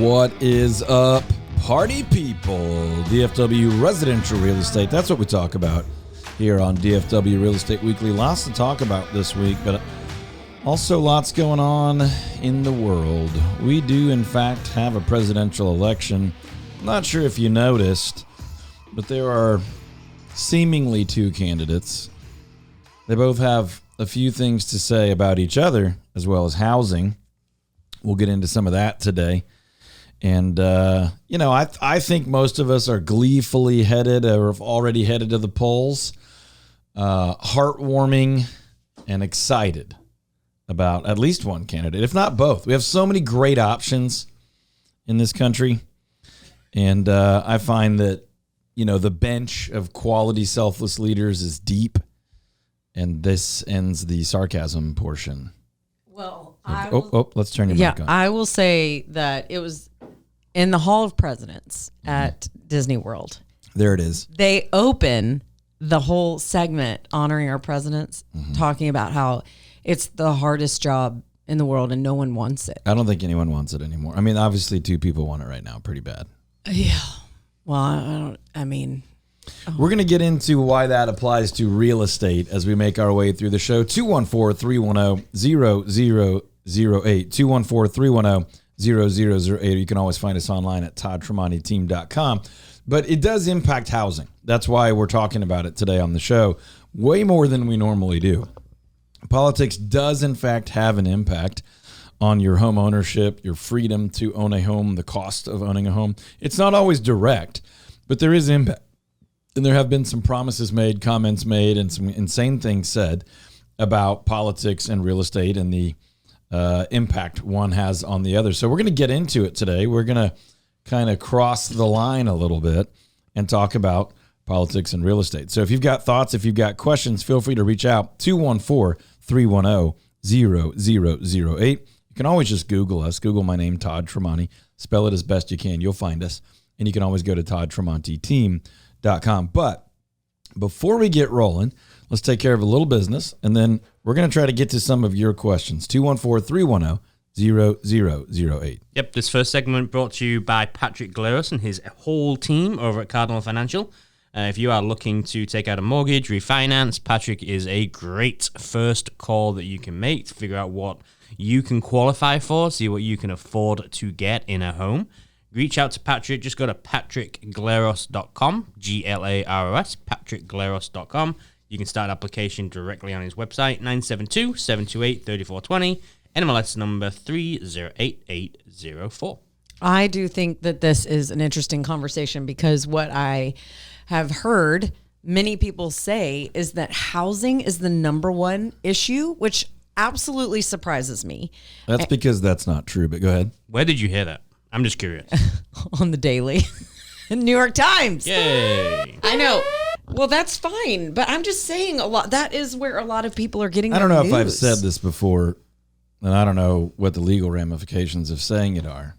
What is up, party people? DFW residential real estate. That's what we talk about here on DFW Real Estate Weekly. Lots to talk about this week, but also lots going on in the world. We do, in fact, have a presidential election. I'm not sure if you noticed, but there are seemingly two candidates. They both have a few things to say about each other, as well as housing. We'll get into some of that today. And, I think most of us are gleefully headed or have already headed to the polls, heartwarming and excited about at least one candidate, if not both. We have so many great options in this country. And I find that, the bench of quality, selfless leaders is deep. And this ends the sarcasm portion. Well, let's turn your mic on. I will say that it was in the Hall of Presidents at Disney World. There it is. They open the whole segment honoring our presidents, talking about how it's the hardest job in the world and no one wants it. I don't think anyone wants it anymore. I mean, obviously two people want it right now pretty bad. Yeah. Well, We're going to get into why that applies to real estate as we make our way through the show. 214-310-0008. 214-310-0008. You can always find us online at toddtremonteteam.com. But it does impact housing. That's why we're talking about it today on the show, way more than we normally do. Politics does, in fact, have an impact on your home ownership, your freedom to own a home, the cost of owning a home. It's not always direct, but there is impact. And there have been some promises made, comments made, and some insane things said about politics and real estate and the impact one has on the other. So we're going to get into it today. We're going to kind of cross the line a little bit and talk about politics and real estate. So if you've got thoughts, if you've got questions, feel free to reach out. 214-310-0008. You can always just Google us. Google my name, Todd Tremonte. Spell it as best you can. You'll find us. And you can always go to toddtremonteteam.com. But before we get rolling, let's take care of a little business, and then we're going to try to get to some of your questions. 214-310-0008. Yep, this first segment brought to you by Patrick Gleros and his whole team over at Cardinal Financial. If you are looking to take out a mortgage, refinance, Patrick is a great first call that you can make to figure out what you can qualify for, see what you can afford to get in a home. Reach out to Patrick. Just go to patrickgleros.com, G-L-A-R-O-S, patrickgleros.com. You can start an application directly on his website, 972-728-3420, NMLS number 308804. I do think that this is an interesting conversation because what I have heard many people say is that housing is the number one issue, which absolutely surprises me. That's because that's not true, but go ahead. Where did you hear that? I'm just curious. On the Daily. New York Times. Yay. I know. Well, that's fine, but I'm just saying that is where a lot of people are getting I don't know news. if I've said this before, and I don't know what the legal ramifications of saying it are,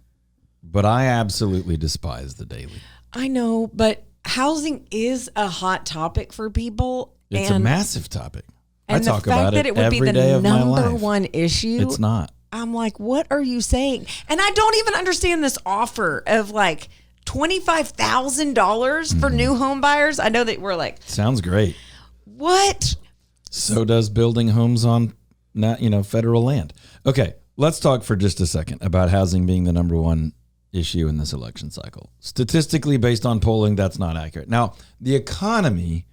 but I absolutely despise the Daily. I know, but housing is a hot topic for people. It's a massive topic. And I talk the fact about that it would every be day the of my life. number one issue. It's not. I'm like, what are you saying? And I don't even understand this offer of like $25,000 for new home buyers. I know that we're like, sounds great. What? So does building homes on federal land. Okay, let's talk for just a second about housing being the number one issue in this election cycle. Statistically, based on polling, that's not accurate. Now, the economy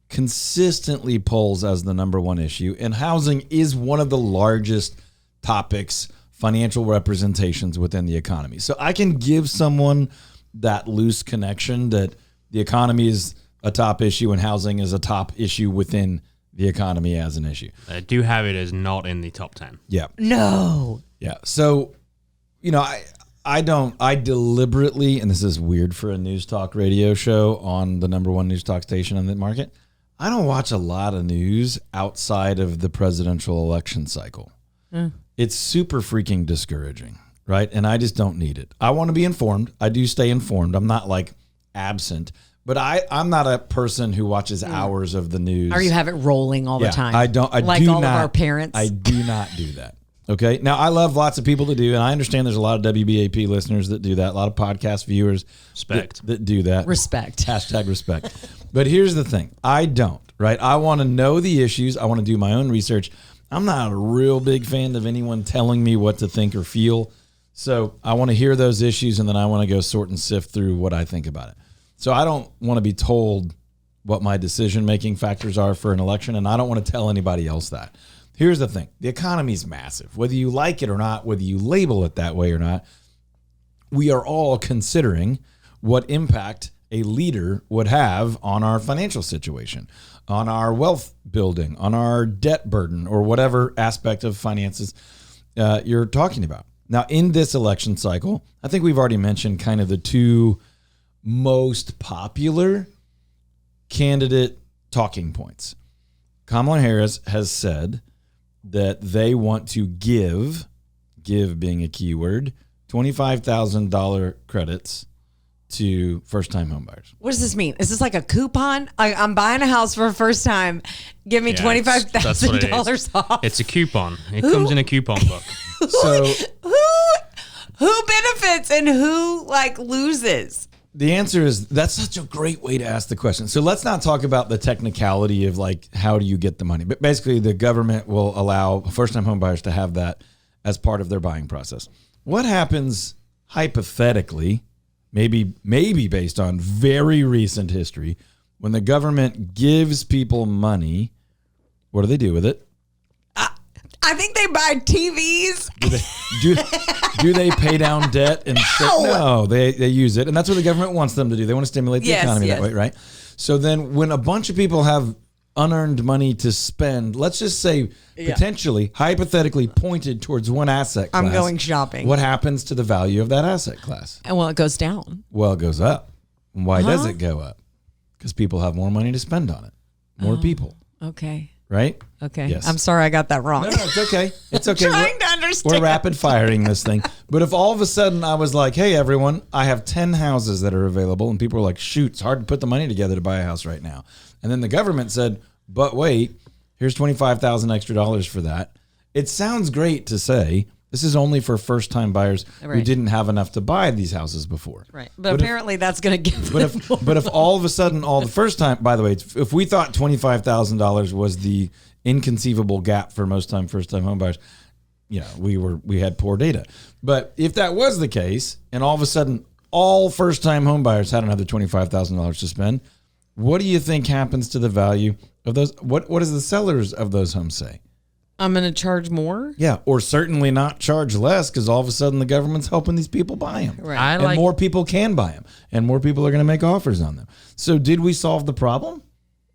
consistently polls as the number one issue, and housing is one of the largest topics, financial representations within the economy. So I can give someone that loose connection that the economy is a top issue and housing is a top issue within the economy as an issue. I do have it as not in the top 10. Yeah. No. Yeah. So, I deliberately, and this is weird for a news talk radio show on the number one news talk station in the market, I don't watch a lot of news outside of the presidential election cycle. It's super freaking discouraging, right? And I just don't need it. I want to be informed. I do stay informed. I'm not like absent, but I'm not a person who watches hours of the news. Or you have it rolling all the time. I don't. Like all of our parents. I do not do that. Okay. Now, I love lots of people to do, and I understand there's a lot of WBAP listeners that do that, a lot of podcast viewers that do that. Respect. Hashtag respect. But here's the thing. I don't, right? I want to know the issues. I want to do my own research. I'm not a real big fan of anyone telling me what to think or feel. So I want to hear those issues, and then I want to go sort and sift through what I think about it. So I don't want to be told what my decision-making factors are for an election, and I don't want to tell anybody else that. Here's the thing. The economy is massive. Whether you like it or not, whether you label it that way or not, we are all considering what impact a leader would have on our financial situation, on our wealth building, on our debt burden, or whatever aspect of finances you're talking about. Now, in this election cycle, I think we've already mentioned kind of the two most popular candidate talking points. Kamala Harris has said that they want to give being a key word, $25,000 credits to first-time homebuyers. What does this mean? Is this like a coupon? I'm buying a house for the first time. Give me $25,000 off. It's a coupon. It comes in a coupon book. So who benefits and who loses? the answer is that's such a great way to ask the question. So let's not talk about the technicality of how do you get the money. But basically, the government will allow first-time home buyers to have that as part of their buying process. What happens hypothetically, maybe based on very recent history, when the government gives people money? What do they do with it? I think they buy TVs. Do they pay down debt? No, they use it. And that's what the government wants them to do. They want to stimulate the economy that way, right? So then when a bunch of people have unearned money to spend, let's just say potentially, hypothetically pointed towards one asset class. I'm going shopping. What happens to the value of that asset class? And it goes down. Well, it goes up. And why does it go up? Because people have more money to spend on it. More people. Okay. Right? Okay. Yes. I'm sorry I got that wrong. No, it's okay. It's okay. Trying to understand. We're rapid firing this thing. But if all of a sudden I was like, hey, everyone, I have 10 houses that are available, and people were like, shoot, it's hard to put the money together to buy a house right now. And then the government said, but wait, here's $25,000 extra dollars for that. It sounds great to say this is only for first-time buyers who didn't have enough to buy these houses before. Right. But apparently that's going to give them more. But if all of a sudden, all the first time, by the way, if we thought $25,000 was the inconceivable gap for most first-time home buyers, we had poor data. But if that was the case, and all of a sudden all first-time home buyers had another $25,000 to spend, what do you think happens to the value of those? What does the sellers of those homes say? I'm going to charge more? Yeah, or certainly not charge less, because all of a sudden the government's helping these people buy them. Right. And more people can buy them, and more people are going to make offers on them. So did we solve the problem?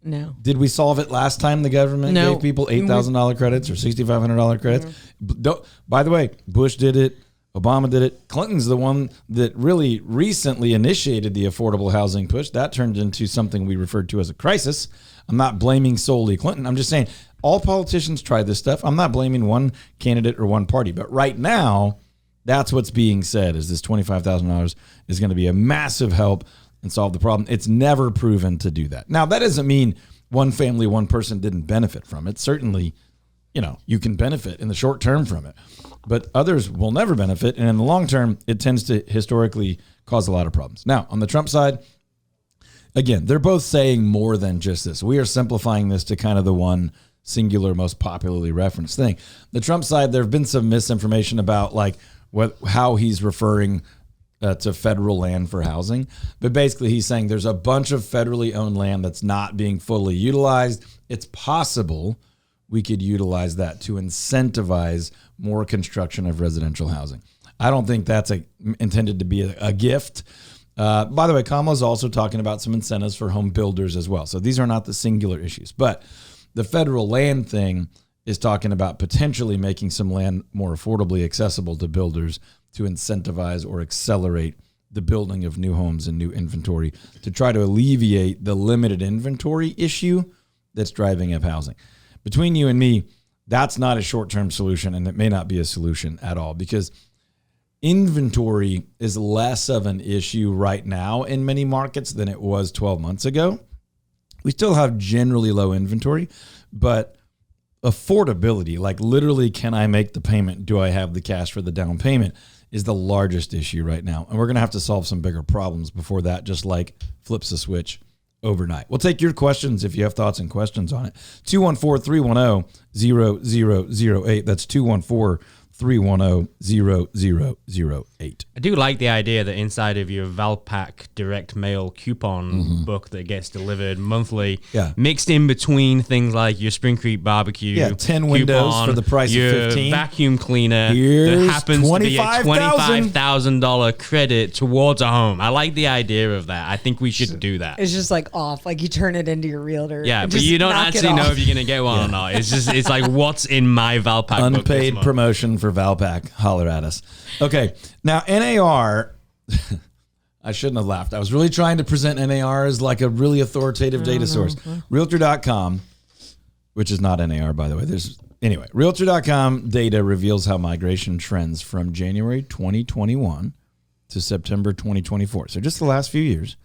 No. Did we solve it last time the government gave people $8,000 credits or $6,500 credits? By the way, Bush did it. Obama did it. Clinton's the one that really recently initiated the affordable housing push. That turned into something we referred to as a crisis. I'm not blaming solely Clinton. I'm just saying all politicians try this stuff. I'm not blaming one candidate or one party. But right now, that's what's being said is this $25,000 is going to be a massive help and solve the problem. It's never proven to do that. Now, that doesn't mean one family, one person didn't benefit from it. Certainly, you can benefit in the short term from it, but others will never benefit. And in the long term, it tends to historically cause a lot of problems. Now, on the Trump side, again, they're both saying more than just this. We are simplifying this to kind of the one singular, most popularly referenced thing. The Trump side, there have been some misinformation about how he's referring to federal land for housing. But basically, he's saying there's a bunch of federally owned land that's not being fully utilized. It's possible we could utilize that to incentivize more construction of residential housing. I don't think that's intended to be a gift. By the way, Kamala's also talking about some incentives for home builders as well. So these are not the singular issues. But the federal land thing is talking about potentially making some land more affordably accessible to builders to incentivize or accelerate the building of new homes and new inventory to try to alleviate the limited inventory issue that's driving up housing. Between you and me, that's not a short-term solution, and it may not be a solution at all, because inventory is less of an issue right now in many markets than it was 12 months ago. We still have generally low inventory, but affordability, like literally, can I make the payment? Do I have the cash for the down payment? Is the largest issue right now. And we're going to have to solve some bigger problems before that just like flips the switch overnight. We'll take your questions if you have thoughts and questions on it. 214-310-0008. That's 214-310-0008. I do like the idea that inside of your Valpak direct mail coupon book that gets delivered monthly, mixed in between things like your Spring Creek barbecue, 10 windows for the price of 15, your vacuum cleaner here's that happens to be a $25,000 $25,000 credit towards a home. I like the idea of that. I think we should do that. It's just like off, like you turn it into your realtor. Yeah, and but just you don't knock it actually know off. if you're gonna get one or not. It's like what's in my Valpak book this unpaid month. promotion for Valpak. Holler at us. Okay, now NAR. I shouldn't have laughed. I was really trying to present NAR as like a really authoritative data source. Realtor.com, which is not NAR, by the way. Realtor.com data reveals how migration trends from January 2021 to September 2024. So just the last few years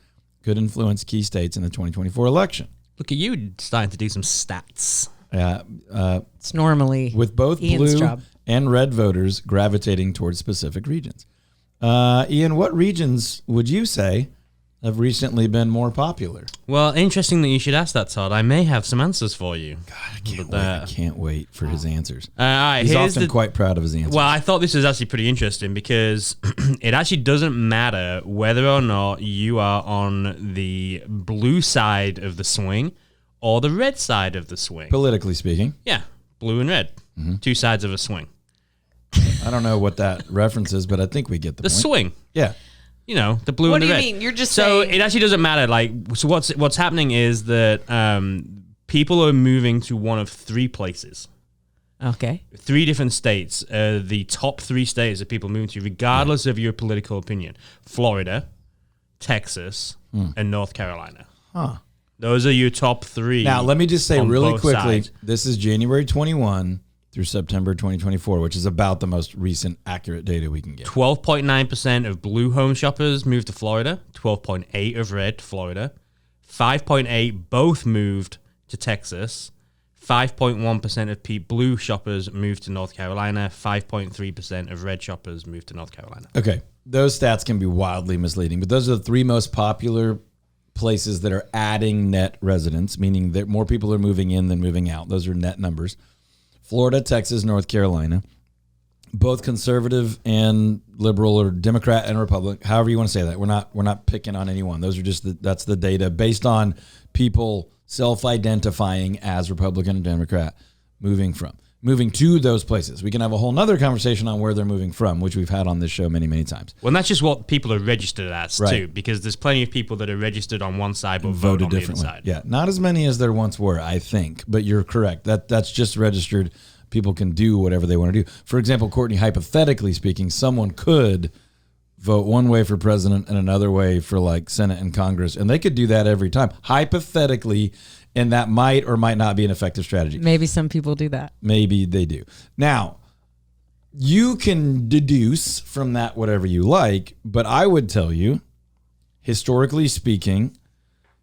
could influence key states in the 2024 election. Look at you starting to do some stats. It's normally With both Ian's blue job. and red voters gravitating towards specific regions. Ian, what regions would you say have recently been more popular? Well, interesting that you should ask that, Todd. I may have some answers for you. God, I can't wait for his answers. All right, He's here's often quite proud of his answers. Well, I thought this was actually pretty interesting because it actually doesn't matter whether or not you are on the blue side of the swing or the red side of the swing. Politically speaking. Yeah, blue and red. Two sides of a swing. I don't know what that reference is, but I think we get the The point. swing. Yeah. You know, the blue What and the do you red. mean? You're just so saying- it actually doesn't matter. Like, so what's happening is that people are moving to one of three places. Okay. 3 different states. The top 3 states that people move to, regardless of your political opinion: Florida, Texas, and North Carolina. Huh. Those are your top 3. Now, let me just say on really both quickly, sides. this is January 21 through September 2024, which is about the most recent accurate data we can get. 12.9% of blue home shoppers moved to Florida. 12.8% of red to Florida. 5.8% both moved to Texas. 5.1% of blue shoppers moved to North Carolina. 5.3% of red shoppers moved to North Carolina. Okay. Those stats can be wildly misleading, but those are the 3 most popular places that are adding net residents, meaning that more people are moving in than moving out. Those are net numbers. Florida, Texas, North Carolina, both conservative and liberal, or Democrat and Republican, however you want to say that. We're not picking on anyone. Those are just that's the data based on people self-identifying as Republican and Democrat moving to those places. We can have a whole nother conversation on where they're moving from, which we've had on this show many, many times. Well, and that's just what people are registered as, Right. too, because there's plenty of people that are registered on one side but vote on the other side. Yeah, not as many as there once were, I think, but you're correct. That's just registered. People can do whatever they want to do. For example, Courtney, hypothetically speaking, someone could vote one way for president and another way for like Senate and Congress, and they could do that every time, hypothetically, and that might or might not be an effective strategy. Maybe some people do that. Maybe they do. Now, you can deduce from that whatever you like, but I would tell you, historically speaking,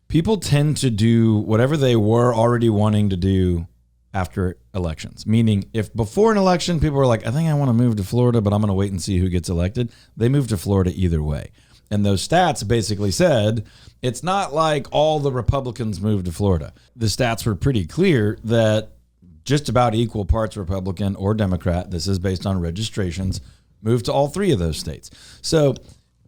people tend to do whatever they were already wanting to do after elections. Meaning, if before an election, people were like, I think I want to move to Florida, but I'm going to wait and see who gets elected, they move to Florida either way. And those stats basically said, it's not like all the Republicans moved to Florida. The stats were pretty clear that just about equal parts Republican or Democrat, this is based on registrations, moved to all 3 of those states. So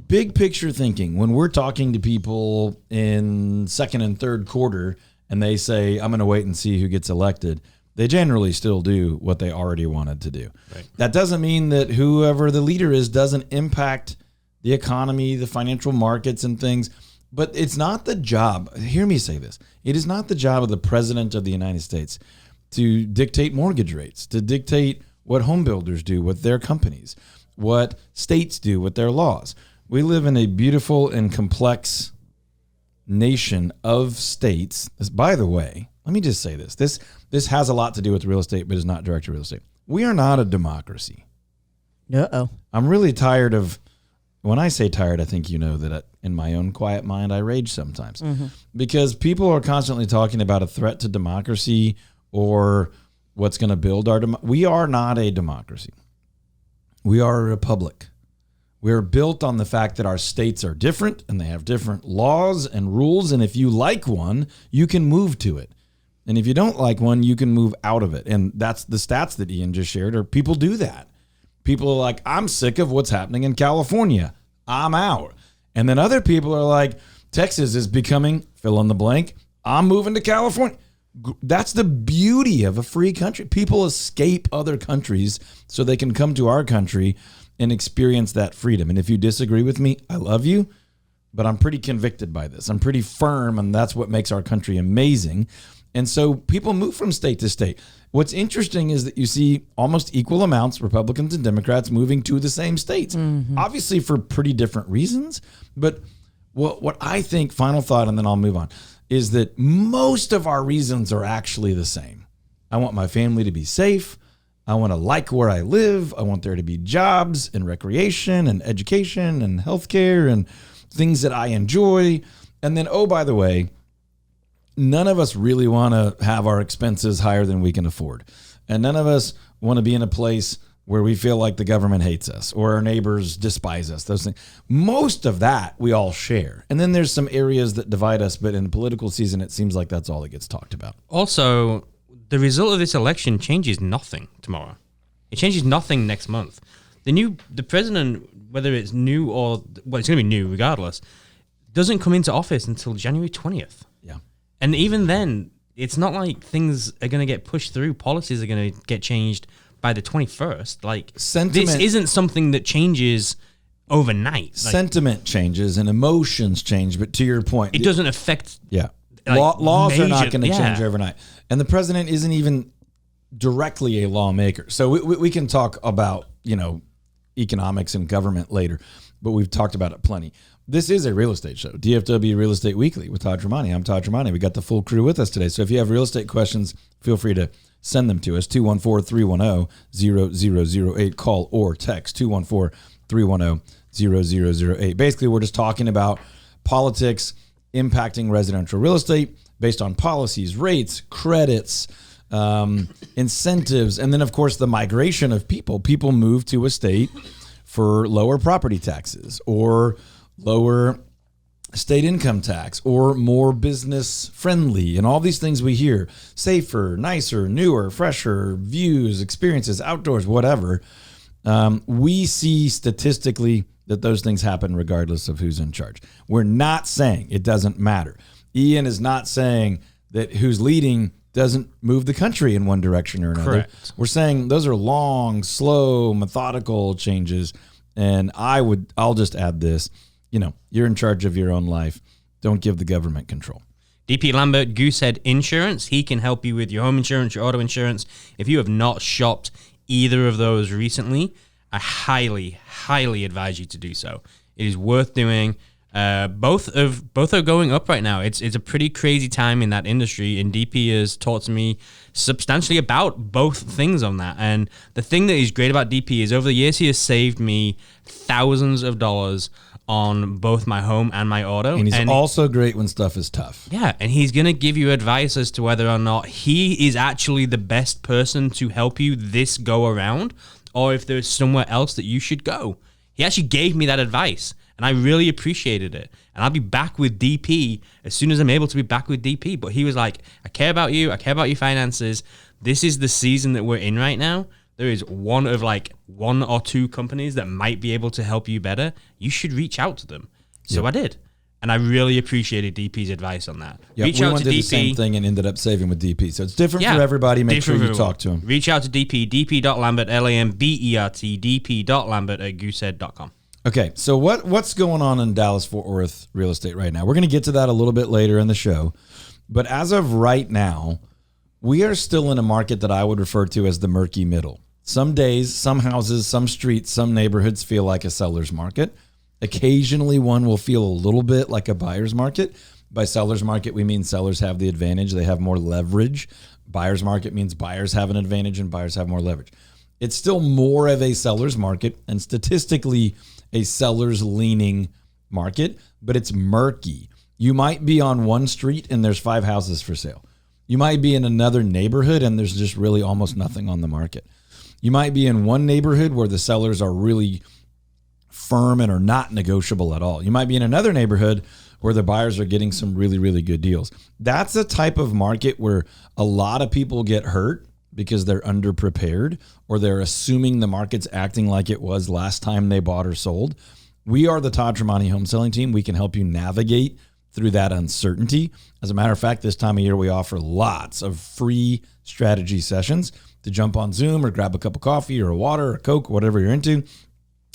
big picture thinking, when we're talking to people in second and third quarter and they say, I'm going to wait and see who gets elected, they generally still do what they already wanted to do. Right. That doesn't mean that whoever the leader is doesn't impact the economy, the financial markets and things, but it's not the job. Hear me say this. It is not the job of the president of the United States to dictate mortgage rates, to dictate what home builders do with their companies, what states do with their laws. We live in a beautiful and complex nation of states. By the way, let me just say this. This has a lot to do with real estate, but is not direct to real estate. We are not a democracy. Uh-oh. I'm really tired of, when I say tired, I think you know that in my own quiet mind, I rage sometimes. Because people are constantly talking about a threat to democracy or what's going to build our we are not a democracy. We are a republic. We're built on the fact that our states are different and they have different laws and rules. And if you like one, you can move to it. And if you don't like one, you can move out of it. And that's the stats that Ian just shared, or people do that. People are like, I'm sick of what's happening in California. I'm out. And then other people are like, Texas is becoming fill in the blank. I'm moving to California. That's the beauty of a free country. People escape other countries so they can come to our country and experience that freedom. And if you disagree with me, I love you, but I'm pretty convicted by this. I'm pretty firm, and that's what makes our country amazing. And so people move from state to state. What's interesting is that you see almost equal amounts, Republicans and Democrats, moving to the same states, obviously for pretty different reasons. But what I think, final thought, and then I'll move on, is that most of our reasons are actually the same. I want my family to be safe. I want to like where I live. I want there to be jobs and recreation and education and healthcare and things that I enjoy. And then, oh, by the way, none of us really want to have our expenses higher than we can afford. And none of us want to be in a place where we feel like the government hates us or our neighbors despise us, those things. Most of that we all share. And then there's some areas that divide us, but in the political season, it seems like that's all that gets talked about. Also, the result of this election changes nothing tomorrow. It changes nothing next month. The president, whether it's new or, well, it's going to be new regardless, doesn't come into office until January 20th. Yeah. And even then, it's not like things are going to get pushed through. Policies are going to get changed by the 21st. Like, Sentiment, this isn't something that changes overnight. Like, sentiment changes and emotions change, but to your point, it doesn't affect. Yeah. Like, laws are not going to yeah. change overnight. And the president isn't even directly a lawmaker. So we can talk about, economics and government later, but we've talked about it plenty. This is a real estate show, DFW Real Estate Weekly with Todd Tremonti. I'm Todd Tremonti. We got the full crew with us today. So if you have real estate questions, feel free to send them to us, 214-310-0008. Call or text 214-310-0008. Basically, we're just talking about politics impacting residential real estate based on policies, rates, credits, incentives, and then, of course, the migration of people. People move to a state for lower property taxes or lower state income tax or more business friendly, and all these things we hear: safer, nicer, newer, fresher, views, experiences, outdoors, whatever. We see statistically that those things happen regardless of who's in charge. We're not saying it doesn't matter. Ian is not saying that who's leading doesn't move the country in one direction or another. Correct. We're saying those are long, slow, methodical changes. And I'll just add this, you're in charge of your own life. Don't give the government control. DP Lambert, Goosehead Insurance. He can help you with your home insurance, your auto insurance. If you have not shopped either of those recently, I highly, highly advise you to do so. It is worth doing. Both are going up right now. It's a pretty crazy time in that industry, and DP has talked to me substantially about both things on that. And the thing that is great about DP is over the years he has saved me thousands of dollars on both my home and my auto. And he's also great when stuff is tough. Yeah, and he's going to give you advice as to whether or not he is actually the best person to help you this go around, or if there's somewhere else that you should go. He actually gave me that advice, and I really appreciated it. And I'll be back with DP as soon as I'm able to be back with DP. But he was like, I care about you. I care about your finances. This is the season that we're in right now. There is one or two companies that might be able to help you better. You should reach out to them. So I did. And I really appreciated DP's advice on that. Yeah, reach out to did DP. the same thing and ended up saving with DP. So it's different for everybody. Make sure you talk to him. Reach out to DP, dp.lambert, LAMBERT, dp.lambert at goosehead.com. Okay, so what's going on in Dallas-Fort Worth real estate right now? We're going to get to that a little bit later in the show. But as of right now, we are still in a market that I would refer to as the murky middle. Some days, some houses, some streets, some neighborhoods feel like a seller's market. Occasionally, one will feel a little bit like a buyer's market. By seller's market, we mean sellers have the advantage. They have more leverage. Buyer's market means buyers have an advantage and buyers have more leverage. It's still more of a seller's market and statistically a seller's leaning market, but it's murky. You might be on one street and there's 5 houses for sale. You might be in another neighborhood and there's just really almost nothing on the market. You might be in one neighborhood where the sellers are really firm and are not negotiable at all. You might be in another neighborhood where the buyers are getting some really, really good deals. That's the type of market where a lot of people get hurt because they're underprepared or they're assuming the market's acting like it was last time they bought or sold. We are the Todd Tremonti home selling team. We can help you navigate through that uncertainty. As a matter of fact, this time of year, we offer lots of free strategy sessions to jump on Zoom or grab a cup of coffee or a water or a Coke, whatever you're into,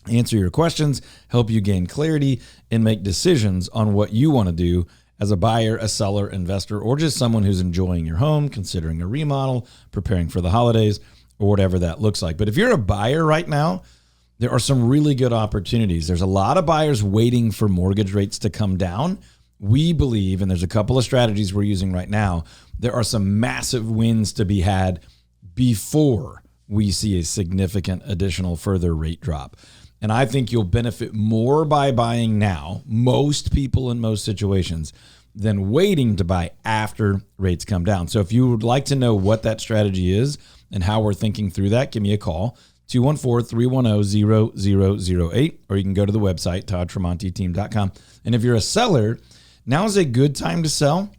answer your questions, help you gain clarity, and make decisions on what you want to do as a buyer, a seller, investor, or just someone who's enjoying your home, considering a remodel, preparing for the holidays, or whatever that looks like. But if you're a buyer right now, there are some really good opportunities. There's a lot of buyers waiting for mortgage rates to come down. We believe, and there's a couple of strategies we're using right now, there are some massive wins to be had before we see a significant additional further rate drop. And I think you'll benefit more by buying now, most people in most situations, than waiting to buy after rates come down. So if you would like to know what that strategy is and how we're thinking through that, give me a call, 214-310-0008, or you can go to the website, toddtremontiteam.com. And if you're a seller, now is a good time to sell.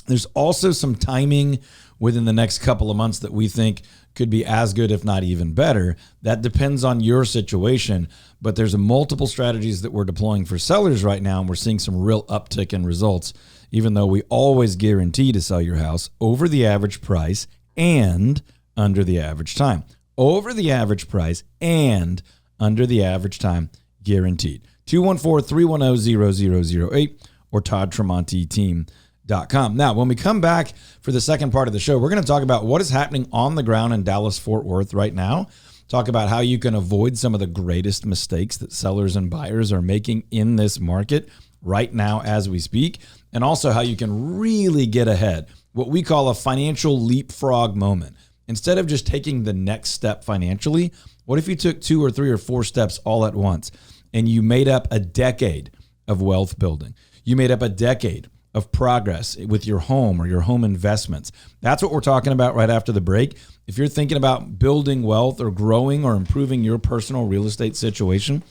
There's also some timing within the next couple of months that we think could be as good, if not even better. That depends on your situation, but there's multiple strategies that we're deploying for sellers right now, and we're seeing some real uptick in results, even though we always guarantee to sell your house over the average price and under the average time. Over the average price and under the average time, guaranteed. 214-310-0008 or toddtremontiteam.com. Now, when we come back for the second part of the show, we're going to talk about what is happening on the ground in Dallas-Fort Worth right now. Talk about how you can avoid some of the greatest mistakes that sellers and buyers are making in this market right now as we speak, and also how you can really get ahead, what we call a financial leapfrog moment. Instead of just taking the next step financially, what if you took 2 or 3 or 4 steps all at once and you made up a decade of wealth building? You made up a decade of progress with your home or your home investments. That's what we're talking about right after the break. If you're thinking about building wealth or growing or improving your personal real estate situation,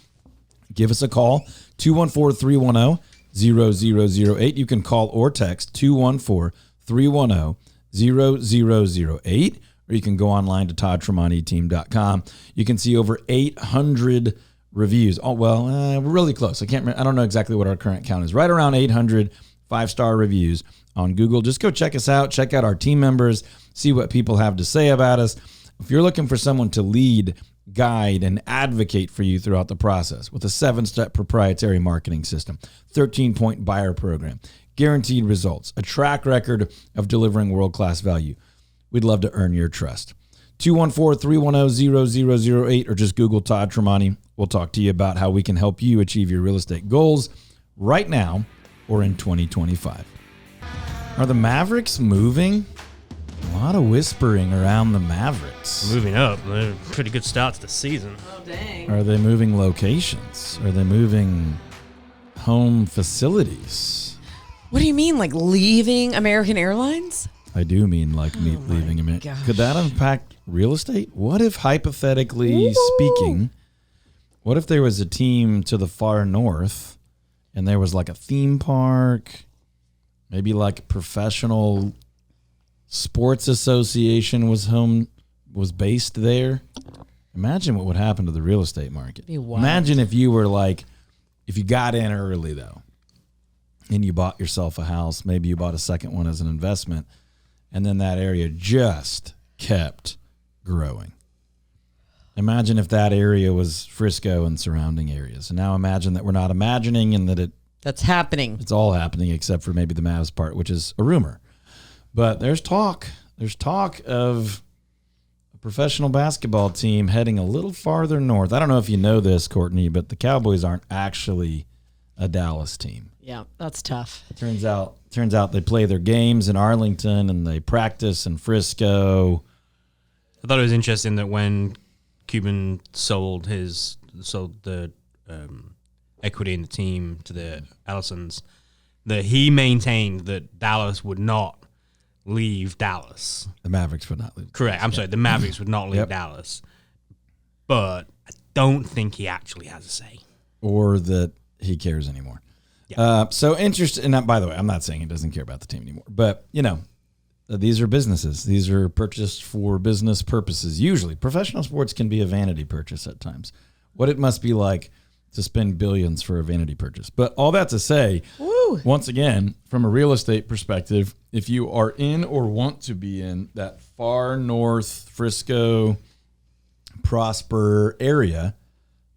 give us a call, 214-310-0008. You can call or text 214-310-0008, or you can go online to toddtremontiteam.com. You can see over 800 reviews. Oh, well, we're really close. I don't know exactly what our current count is. Right around 800 5-star reviews on Google. Just go check us out. Check out our team members. See what people have to say about us. If you're looking for someone to lead, guide, and advocate for you throughout the process with a 7-step proprietary marketing system, 13-point buyer program, guaranteed results, a track record of delivering world-class value, we'd love to earn your trust. 214-310-0008 or just Google Todd Tremonti. We'll talk to you about how we can help you achieve your real estate goals right now or in 2025. Are the Mavericks moving? A lot of whispering around the Mavericks. Moving up. They're a pretty good start to the season. Oh, dang. Are they moving locations? Are they moving home facilities? What do you mean, like leaving American Airlines? I do mean like me leaving a minute. Could that impact real estate? What if, hypothetically speaking, what if there was a team to the far north and there was like a theme park, maybe like a professional sports association was based there? Imagine what would happen to the real estate market. Imagine if you were like, if you got in early though, and you bought yourself a house, maybe you bought a second one as an investment, and then that area just kept growing. Imagine if that area was Frisco and surrounding areas. And now imagine that we're not imagining and that that's happening. It's all happening except for maybe the Mavs part, which is a rumor. But there's talk. There's talk of a professional basketball team heading a little farther north. I don't know if you know this, Courtney, but the Cowboys aren't actually a Dallas team. Yeah, that's tough. Turns out they play their games in Arlington and they practice in Frisco. I thought it was interesting that when Cuban sold the equity in the team to the Allisons, that he maintained that Dallas would not leave Dallas. The Mavericks would not leave. Correct. I'm sorry. The Mavericks would not leave Yep. Dallas. But I don't think he actually has a say. Or that he cares anymore. Yeah. So interesting. And by the way, I'm not saying he doesn't care about the team anymore. But, these are businesses. These are purchased for business purposes. Usually, professional sports can be a vanity purchase at times. What it must be like to spend billions for a vanity purchase. But all that to say, once again, from a real estate perspective, if you are in or want to be in that far north Frisco, Prosper area,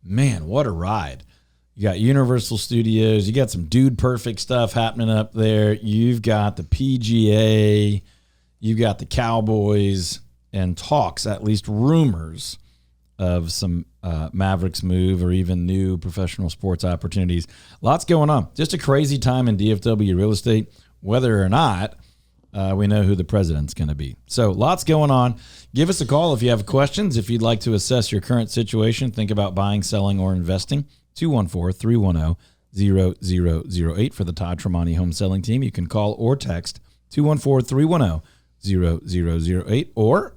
man, what a ride. You got Universal Studios. You got some dude perfect stuff happening up there. You've got the PGA. You've got the Cowboys and talks, at least rumors, of some Mavericks move or even new professional sports opportunities. Lots going on. Just a crazy time in DFW real estate, whether or not we know who the president's going to be. So lots going on. Give us a call if you have questions. If you'd like to assess your current situation, think about buying, selling, or investing. 214-310-0008 for the Todd Tremonti Home Selling Team. You can call or text 214-310-0008 or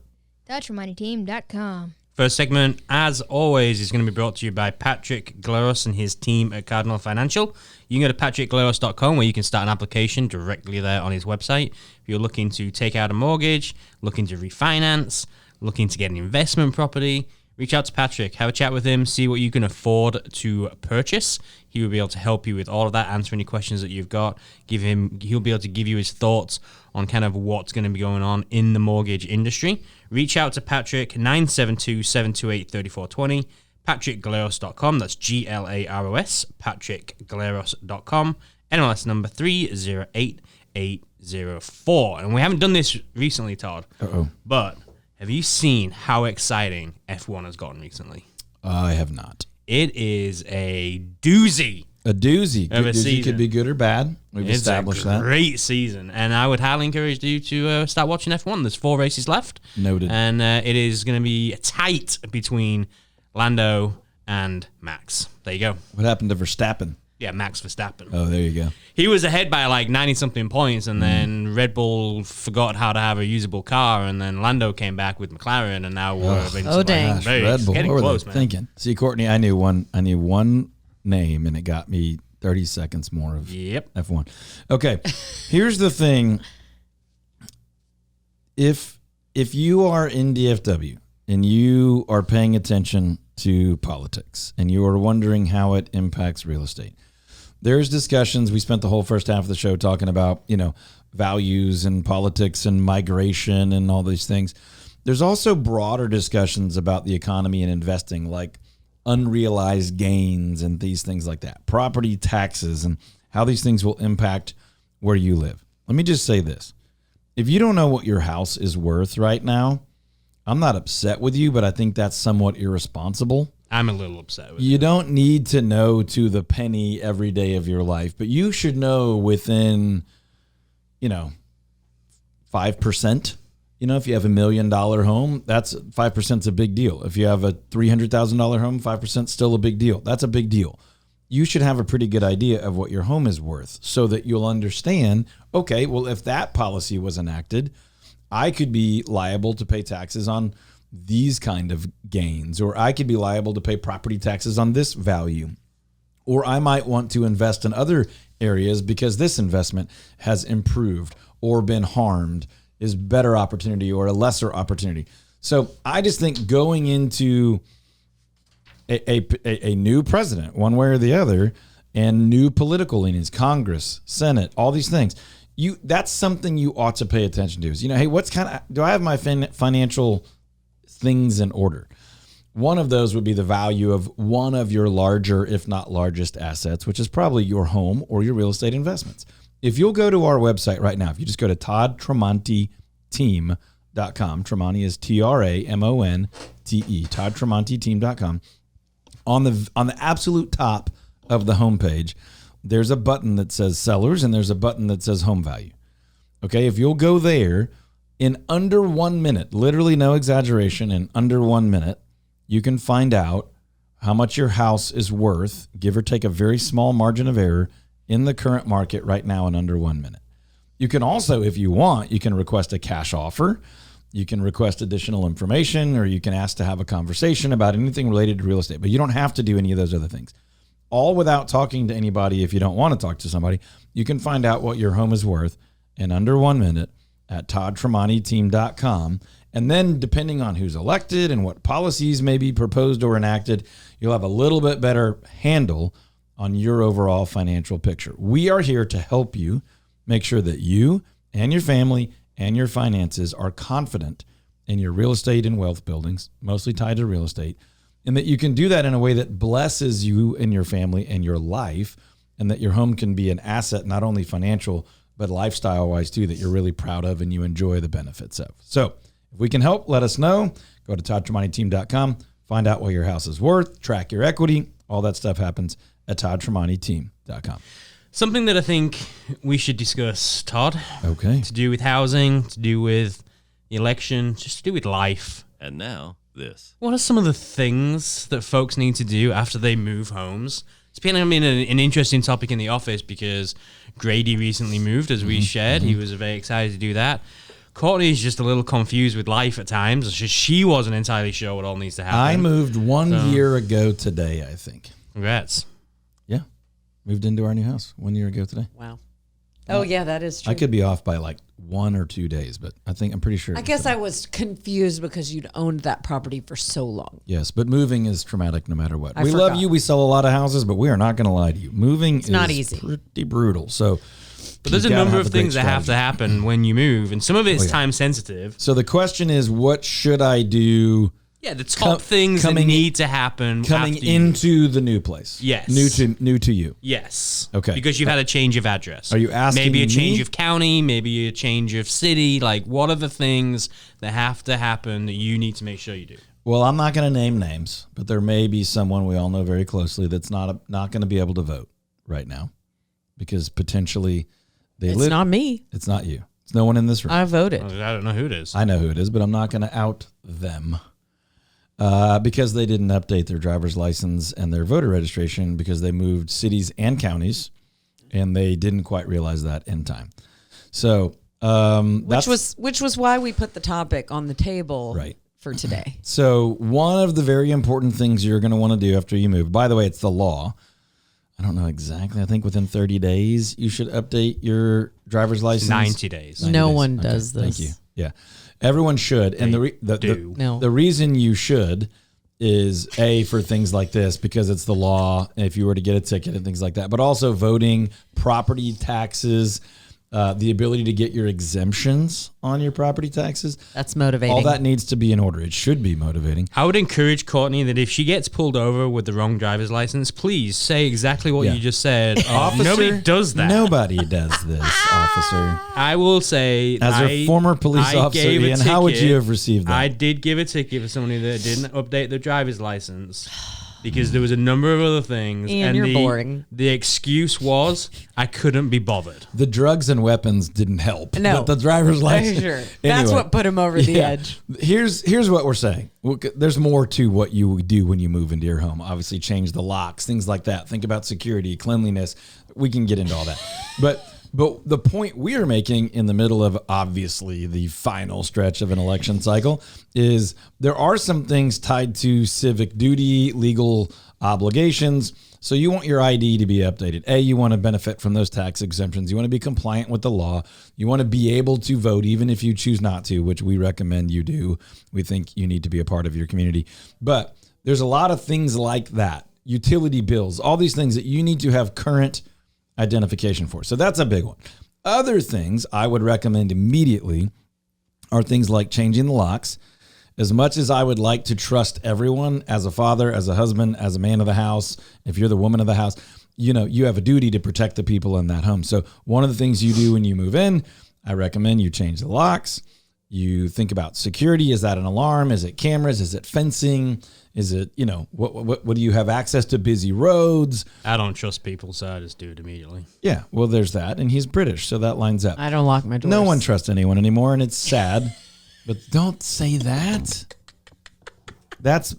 ToddTremontiTeam.com. First segment, as always, is going to be brought to you by Patrick Gleros and his team at Cardinal Financial. You can go to patrickgleros.com where you can start an application directly there on his website. If you're looking to take out a mortgage, looking to refinance, looking to get an investment property, reach out to Patrick, have a chat with him, see what you can afford to purchase. He will be able to help you with all of that, answer any questions that you've got. He'll be able to give you his thoughts on kind of what's going to be going on in the mortgage industry. Reach out to Patrick, 972-728-3420, patrickgleros.com. That's Glaros, patrickgleros.com. NMLS number 308804. And we haven't done this recently, Todd. But have you seen how exciting F1 has gotten recently? I have not. It is a doozy. A doozy. Of a Doozy season. could be good or bad. We've established that. It's a great season. And I would highly encourage you to start watching F1. There's 4 races left. Noted. And it is going to be tight between Lando and Max. There you go. What happened to Verstappen? Yeah, Max Verstappen. Oh, there you go. He was ahead by like 90-something points, and then Red Bull forgot how to have a usable car, and then Lando came back with McLaren, and now we're into dang. Gosh, Red Bull. getting What were close, they man. thinking? See, Courtney, I knew one name, and it got me 30 seconds more of Yep. F1. Okay, here's the thing. If you are in DFW and you are paying attention to politics and you are wondering how it impacts real estate, there's discussions. We spent the whole first half of the show talking about, values and politics and migration and all these things. There's also broader discussions about the economy and investing, like unrealized gains and these things like that, property taxes and how these things will impact where you live. Let me just say this. If you don't know what your house is worth right now, I'm not upset with you, but I think that's somewhat irresponsible. I'm a little upset with You don't need to know to the penny every day of your life, but you should know within, 5%. If you have $1 million home, that's 5% is a big deal. If you have a $300,000 home, 5% still a big deal. That's a big deal. You should have a pretty good idea of what your home is worth so that you'll understand, okay, well, if that policy was enacted, I could be liable to pay taxes on these kind of gains, or I could be liable to pay property taxes on this value, or I might want to invest in other areas because this investment has improved or been harmed, is better opportunity or a lesser opportunity. So I just think going into a new president, one way or the other, and new political leanings, Congress, Senate, all these things, that's something you ought to pay attention to. Is, hey, do I have my financial things in order? One of those would be the value of one of your larger, if not largest assets, which is probably your home or your real estate investments. If you'll go to our website right now, if you just go to ToddTremontiTeam.com, Tremonti is TRAMONTE, ToddTremontiTeam.com. On the absolute top of the homepage, there's a button that says sellers and there's a button that says home value. Okay, if you'll go there, in under 1 minute, literally no exaggeration, in under 1 minute, you can find out how much your house is worth, give or take a very small margin of error, in the current market right now in under 1 minute. You can also, if you want, you can request a cash offer. You can request additional information, or you can ask to have a conversation about anything related to real estate. But you don't have to do any of those other things. All without talking to anybody. If you don't want to talk to somebody, you can find out what your home is worth in under 1 minute at toddtremonti.com. And then depending on who's elected and what policies may be proposed or enacted, you'll have a little bit better handle on your overall financial picture. We are here to help you make sure that you and your family and your finances are confident in your real estate and wealth buildings, mostly tied to real estate, and that you can do that in a way that blesses you and your family and your life, and that your home can be an asset, not only financial, but lifestyle-wise too, that you're really proud of and you enjoy the benefits of. So if we can help, let us know. Go to toddtremontiteam.com, find out what your house is worth, track your equity. All that stuff happens at toddtremontiteam.com. Something that I think we should discuss, Todd. Okay. To do with housing, to do with the election, just to do with life. And now, this. What are some of the things that folks need to do after they move homes? It's been an interesting topic in the office because Grady recently moved, as we shared. He was very excited to do that. Courtney's just a little confused with life at times. She wasn't entirely sure what all needs to happen. I moved 1 year ago today, I think. Congrats. Yeah. Moved into our new house 1 year ago today. Wow. Oh, yeah, that is true. I could be off by like 1 or 2 days, but I'm pretty sure. I guess I was confused because you'd owned that property for so long. Yes, but moving is traumatic no matter what. I We forgot. love you. We sell a lot of houses, but we are not going to lie to you. Moving is not easy. pretty brutal. So, But there's a you've gotta number have of a great things that have to strategy. happen when you move, and some of it's yeah. time sensitive. So the question is, what should I do Yeah, the top things that need to happen coming after you into the new place? Yes. New to you. Yes. Okay. Because you've had a change of address. Are you asking maybe a change me? of county, maybe a change of city? Like, what are the things that have to happen that you need to make sure you do? Well, I'm not going to name names, but there may be someone we all know very closely that's not going to be able to vote right now because potentially they It's not me. It's not you. It's no one in this room. I voted. I don't know who it is. I know who it is, but I'm not going to out them because they didn't update their driver's license and their voter registration because they moved cities and counties, and they didn't quite realize that in time. So, Which was why we put the topic on the table Right. for today. So one of the very important things you're going to want to do after you move, by the way, it's the law. I don't know exactly. I think within 30 days, you should update your driver's license. 90 days. 90 No days. one Okay, does this. Thank you. Yeah. Everyone should. And do. No. the reason you should is for things like this, because it's the law. If you were to get a ticket and things like that, but also voting, property taxes, the ability to get your exemptions on your property taxes. That's motivating. All that needs to be in order. It should be motivating. I would encourage Courtney that if she gets pulled over with the wrong driver's license, please say exactly what Yeah. you just said. Officer, Nobody does that. Nobody does this, officer. I will say, As a former police officer, gave a Ian, how would ticket. you have received that? I did give a ticket for somebody that didn't update their driver's license because there was a number of other things. Ian, and you're the, boring. The excuse was I couldn't be bothered. The drugs and weapons didn't help. No. But the driver's license. Sure. That's Anyway, what put him over the edge. Here's what we're saying. There's more to what you would do when you move into your home. Obviously, change the locks, things like that. Think about security, cleanliness. We can get into all that. But the point we are making in the middle of obviously the final stretch of an election cycle is there are some things tied to civic duty, legal obligations. So you want your ID to be updated. You want to benefit from those tax exemptions. You want to be compliant with the law. You want to be able to vote even if you choose not to, which we recommend you do. We think you need to be a part of your community. But there's a lot of things like that. Utility bills, all these things that you need to have current identification for. So that's a big one. Other things I would recommend immediately are things like changing the locks. As much as I would like to trust everyone as a father, as a husband, as a man of the house, if you're the woman of the house, you have a duty to protect the people in that home. So one of the things you do when you move in, I recommend you change the locks. You think about security. Is that an alarm? Is it cameras? Is it fencing? Is it, what do you have access to busy roads? I don't trust people, so I just do it immediately. Yeah, well, there's that. And he's British, so that lines up. I don't lock my doors. No one trusts anyone anymore, and it's sad. But don't say that. That's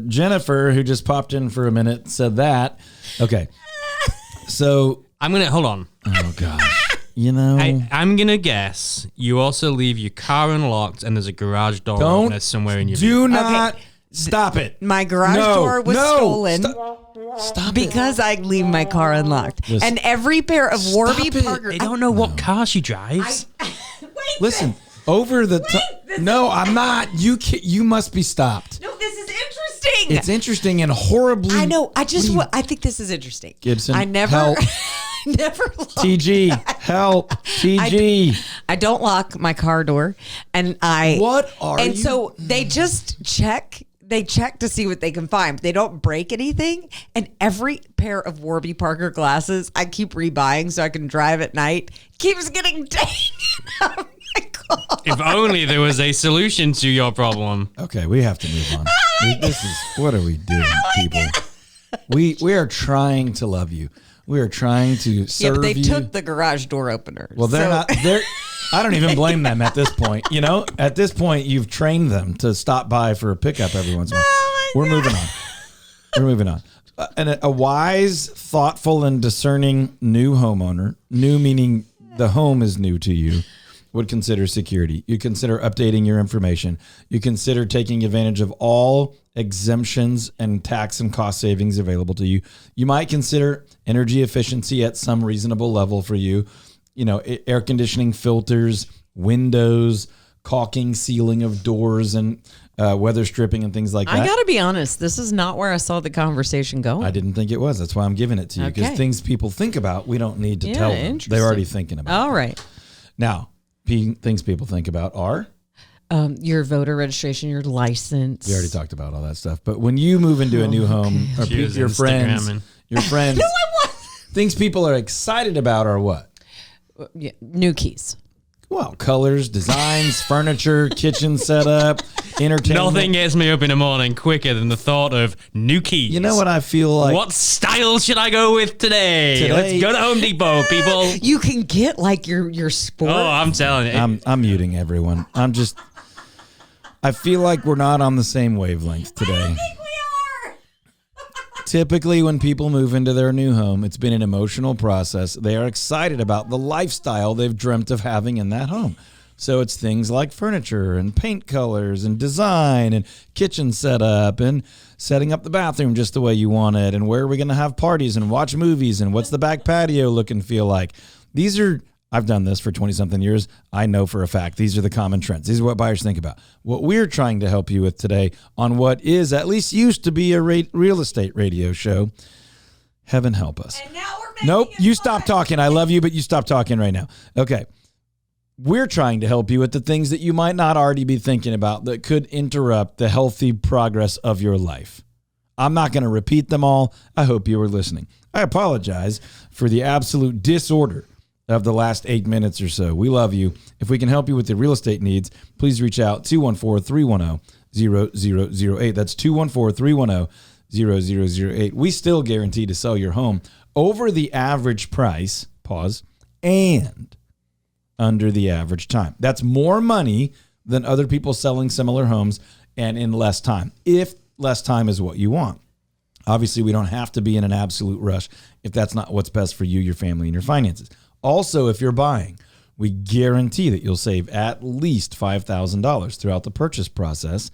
Jennifer, who just popped in for a minute, said that. Okay. So. I'm going to, hold on. Oh, gosh. I'm going to guess you also leave your car unlocked and there's a garage door opener somewhere in your Do not stop it. My garage door was stolen. Stop because I leave my car unlocked. Listen. And every pair of Warby Parker. They don't know what car she drives. Listen, over the No, I'm not. You must be stopped. No, this is interesting. It's interesting and horribly. I know. I think this is interesting. Gibson, I never help. never locked TG, help. TG. I don't lock my car door, and so they just check. They check to see what they can find. They don't break anything. And every pair of Warby Parker glasses I keep rebuying so I can drive at night keeps getting taken out of my car. If only there was a solution to your problem. Okay, we have to move on. What are we doing, people? We are trying to love you. We are trying to serve you. Yeah, but they took the garage door opener. Well, they're I don't even blame them at this point. At this point, you've trained them to stop by for a pickup every once in a while. We're moving on. And a wise, thoughtful, and discerning new homeowner, new meaning the home is new to you, would consider security. You consider updating your information. You consider taking advantage of all exemptions and tax and cost savings available to you. You might consider energy efficiency at some reasonable level for you. Air conditioning filters, windows, caulking, sealing of doors, and weather stripping and things like that. I got to be honest. This is not where I saw the conversation going. I didn't think it was. That's why I'm giving it to you. Because things people think about, we don't need to tell them. They're already thinking about it. All right. Now, things people think about are? Your voter registration, your license. We already talked about all that stuff. But when you move into a new home, or your friends, things people are excited about are what? Yeah, new keys. Well, colors, designs, furniture, kitchen setup, entertainment. Nothing gets me up in the morning quicker than the thought of new keys. You know what I feel like? What style should I go with today? Let's go to Home Depot, people. You can get like your sport. Oh, I'm telling you. I'm muting everyone. I feel like we're not on the same wavelength today. I think we are. Typically, when people move into their new home, it's been an emotional process. They are excited about the lifestyle they've dreamt of having in that home. So it's things like furniture and paint colors and design and kitchen setup and setting up the bathroom just the way you want it and where are we going to have parties and watch movies and what's the back patio look and feel like. I've done this for 20-something years. I know for a fact these are the common trends. These are what buyers think about. What we're trying to help you with today on what is at least used to be a real estate radio show. Heaven help us. And now we're making Nope, you stop talking. I love you, but you stop talking right now. Okay. We're trying to help you with the things that you might not already be thinking about that could interrupt the healthy progress of your life. I'm not going to repeat them all. I hope you were listening. I apologize for the absolute disorder of the last 8 minutes or so. We love you. If we can help you with your real estate needs, please reach out 214-310-0008. That's 214-310-0008. We still guarantee to sell your home over the average price, and under the average time. That's more money than other people selling similar homes and in less time, if less time is what you want. Obviously, we don't have to be in an absolute rush if that's not what's best for you, your family, and your finances. Also, if you're buying, we guarantee that you'll save at least $5,000 throughout the purchase process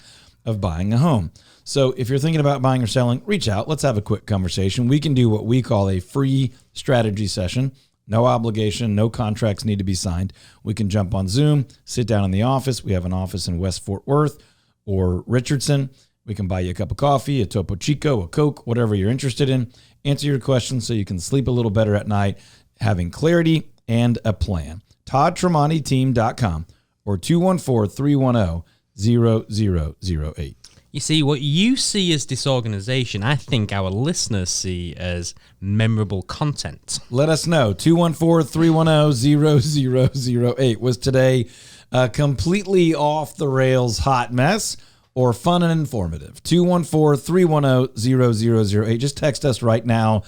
of buying a home. So if you're thinking about buying or selling, reach out. Let's have a quick conversation. We can do what we call a free strategy session. No obligation, no contracts need to be signed. We can jump on Zoom, sit down in the office. We have an office in West Fort Worth or Richardson. We can buy you a cup of coffee, a Topo Chico, a Coke, whatever you're interested in. Answer your questions so you can sleep a little better at night, having clarity and a plan. ToddTremontiTeam.com or 214-310-0008. You see, what you see as disorganization, I think our listeners see as memorable content. Let us know. 214-310-0008. Was today a completely off the rails hot mess or fun and informative? 214-310-0008. Just text us right now.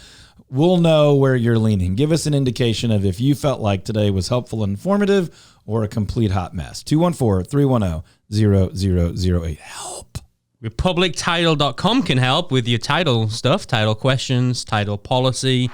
We'll know where you're leaning. Give us an indication of if you felt like today was helpful and informative or a complete hot mess. 214-310-0008. Help. RepublicTitle.com can help with your title stuff, title questions, title policy.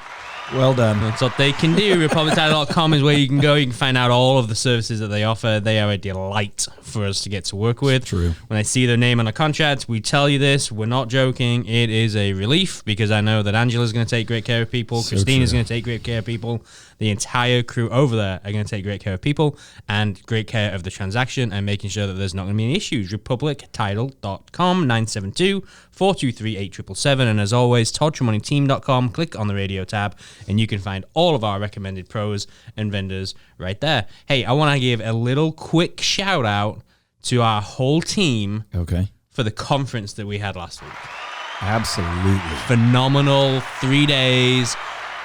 Well done. That's what they can do. RepublicTitle.com is where you can go. You can find out all of the services that they offer. They are a delight for us to get to work with. True. When I see their name on a contract, we tell you this. We're not joking. It is a relief because I know that Angela's going to take great care of people. So Christina's true. going to take great care of people. The entire crew over there are going to take great care of people and great care of the transaction and making sure that there's not going to be any issues. RepublicTitle.com, 972-423-8777. And as always, ToddTremoneyTeam.com. Click on the radio tab and you can find all of our recommended pros and vendors right there. Hey, I want to give a little quick shout out to our whole team Okay. for the conference that we had last week. Absolutely. Phenomenal 3 days,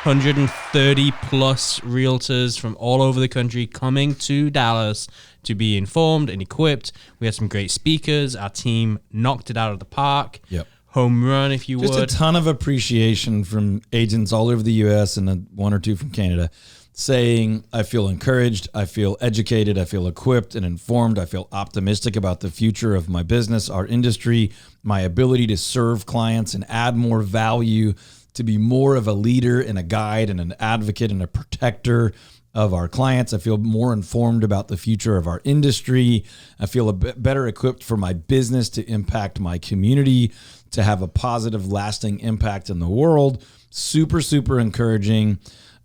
130 plus realtors from all over the country coming to Dallas to be informed and equipped. We had some great speakers. Our team knocked it out of the park. Yep. Home run, if you Just would. a ton of appreciation from agents all over the U.S. and one or two from Canada saying, I feel encouraged, I feel educated, I feel equipped and informed, I feel optimistic about the future of my business, our industry, my ability to serve clients and add more value, to be more of a leader and a guide and an advocate and a protector of our clients. I feel more informed about the future of our industry. I feel a bit better equipped for my business to impact my community, to have a positive, lasting impact in the world. Super, super encouraging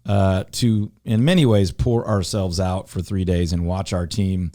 to, in many ways, pour ourselves out for 3 days and watch our team,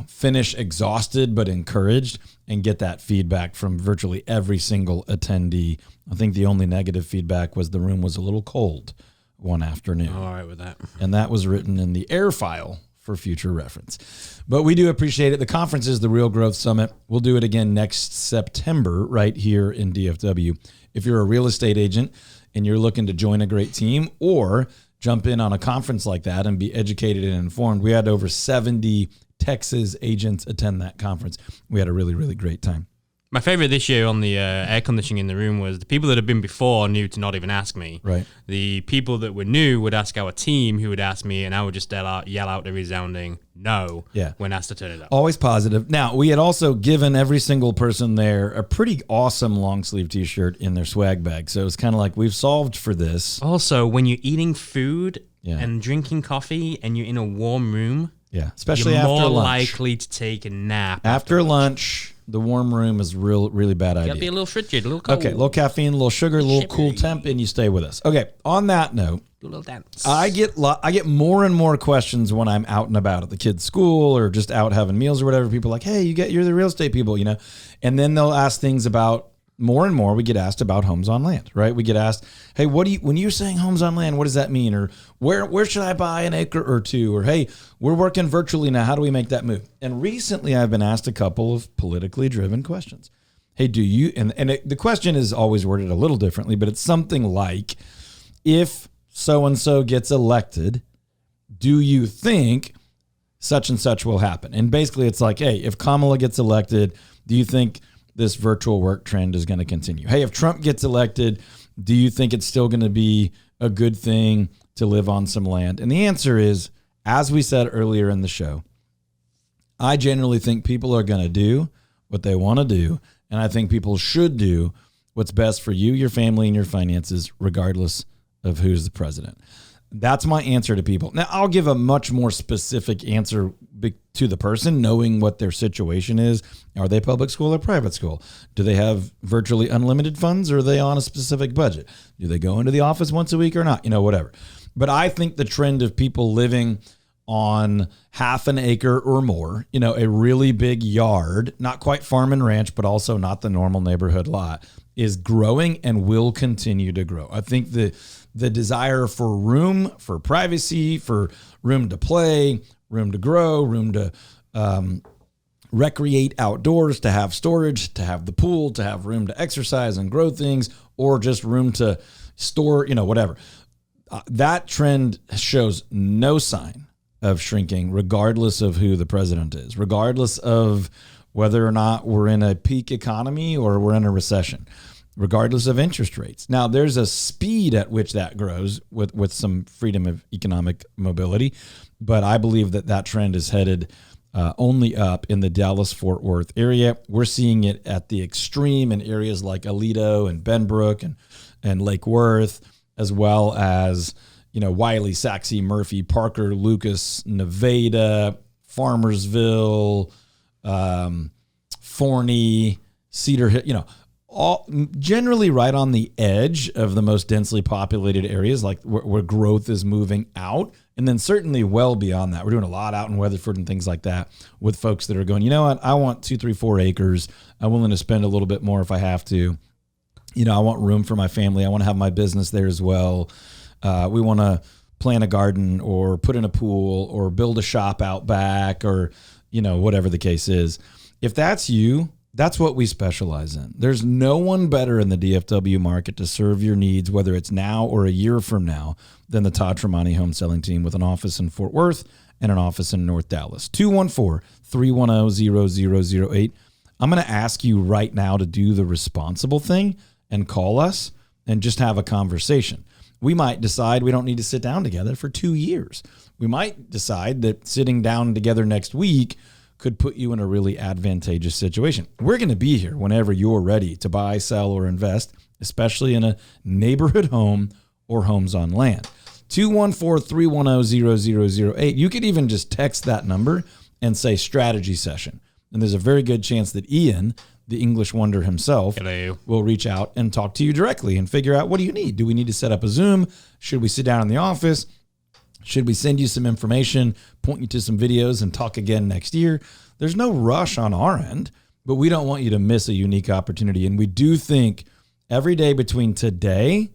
finish exhausted but encouraged and get that feedback from virtually every single attendee. I think the only negative feedback was the room was a little cold one afternoon. All right with that. And that was written in the air file for future reference. But we do appreciate it. The conference is the Real Growth Summit. We'll do it again next September right here in DFW. If you're a real estate agent and you're looking to join a great team or jump in on a conference like that and be educated and informed, we had over 70 Texas agents attend that conference. We had a really, really great time. My favorite this year on the air conditioning in the room was the people that had been before knew to not even ask me. Right. The people that were new would ask our team, who would ask me, and I would just yell out a resounding no when asked to turn it up. Always positive. Now, we had also given every single person there a pretty awesome long sleeve t-shirt in their swag bag. So it's kind of like we've solved for this. Also, when you're eating food and drinking coffee and you're in a warm room, especially you're after more lunch. likely to take a nap. After lunch, the warm room is really bad idea. Gotta be a little frigid, a little cold. Okay, a little caffeine, a little sugar, a little cool temp, and you stay with us. Okay, on that note, Do a little dance. I get more and more questions when I'm out and about at the kids' school or just out having meals or whatever. People are like, hey, you're the real estate people, and then they'll ask things about. More and more, we get asked about homes on land, right? We get asked, hey, when you're saying homes on land, what does that mean? Or where should I buy an acre or two? Or, hey, we're working virtually now. How do we make that move? And recently I've been asked a couple of politically driven questions. Hey, do you, the question is always worded a little differently, but it's something like, if so-and-so gets elected, do you think such and such will happen? And basically it's like, hey, if Kamala gets elected, do you think this virtual work trend is going to continue? Hey, if Trump gets elected, do you think it's still going to be a good thing to live on some land? And the answer is, as we said earlier in the show, I generally think people are going to do what they want to do. And I think people should do what's best for you, your family, and your finances, regardless of who's the president. That's my answer to people. Now, I'll give a much more specific answer to the person, knowing what their situation is. Are they public school or private school? Do they have virtually unlimited funds, or are they on a specific budget? Do they go into the office once a week or not? Whatever. But I think the trend of people living on half an acre or more, a really big yard, not quite farm and ranch, but also not the normal neighborhood lot, is growing and will continue to grow. I think the desire for room, for privacy, for room to play, room to grow, room to recreate outdoors, to have storage, to have the pool, to have room to exercise and grow things, or just room to store, whatever. That trend shows no sign of shrinking, regardless of who the president is, regardless of whether or not we're in a peak economy or we're in a recession, regardless of interest rates. Now, there's a speed at which that grows with some freedom of economic mobility, but I believe that trend is headed only up in the Dallas-Fort Worth area. We're seeing it at the extreme in areas like Aledo and Benbrook and Lake Worth as well as, Wiley, Saxe, Murphy, Parker, Lucas, Nevada, Farmersville, Forney, Cedar Hill, all generally right on the edge of the most densely populated areas, like where growth is moving out. And then certainly well beyond that. We're doing a lot out in Weatherford and things like that with folks that are going, you know what, I want 2, 3, 4 acres. I'm willing to spend a little bit more if I have to. I want room for my family. I want to have my business there as well. We want to plant a garden or put in a pool or build a shop out back or, whatever the case is. If that's you, that's what we specialize in. There's no one better in the DFW market to serve your needs, whether it's now or a year from now, than the Todd Tremonti home selling team with an office in Fort Worth and an office in North Dallas. 214-310-0008. I'm going to ask you right now to do the responsible thing and call us and just have a conversation. We might decide we don't need to sit down together for 2 years. We might decide that sitting down together next week could put you in a really advantageous situation. We're going to be here whenever you're ready to buy, sell, or invest, especially in a neighborhood home or homes on land. 214-310-0008. You could even just text that number and say strategy session. And there's a very good chance that Ian, the English wonder himself, will reach out and talk to you directly and figure out, what do you need? Do we need to set up a Zoom? Should we sit down in the office? Should we send you some information, point you to some videos, and talk again next year? There's no rush on our end, but we don't want you to miss a unique opportunity. And we do think every day between today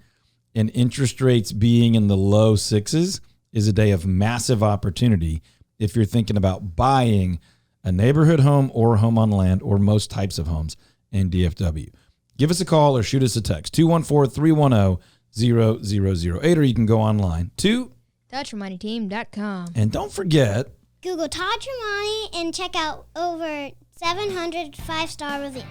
and interest rates being in the low 6s is a day of massive opportunity if you're thinking about buying a neighborhood home or a home on land or most types of homes in DFW. Give us a call or shoot us a text, 214-310-0008, or you can go online to ToddTremontiTeam.com. And don't forget, Google Todd Tremonti and check out over 700 5-star reviews.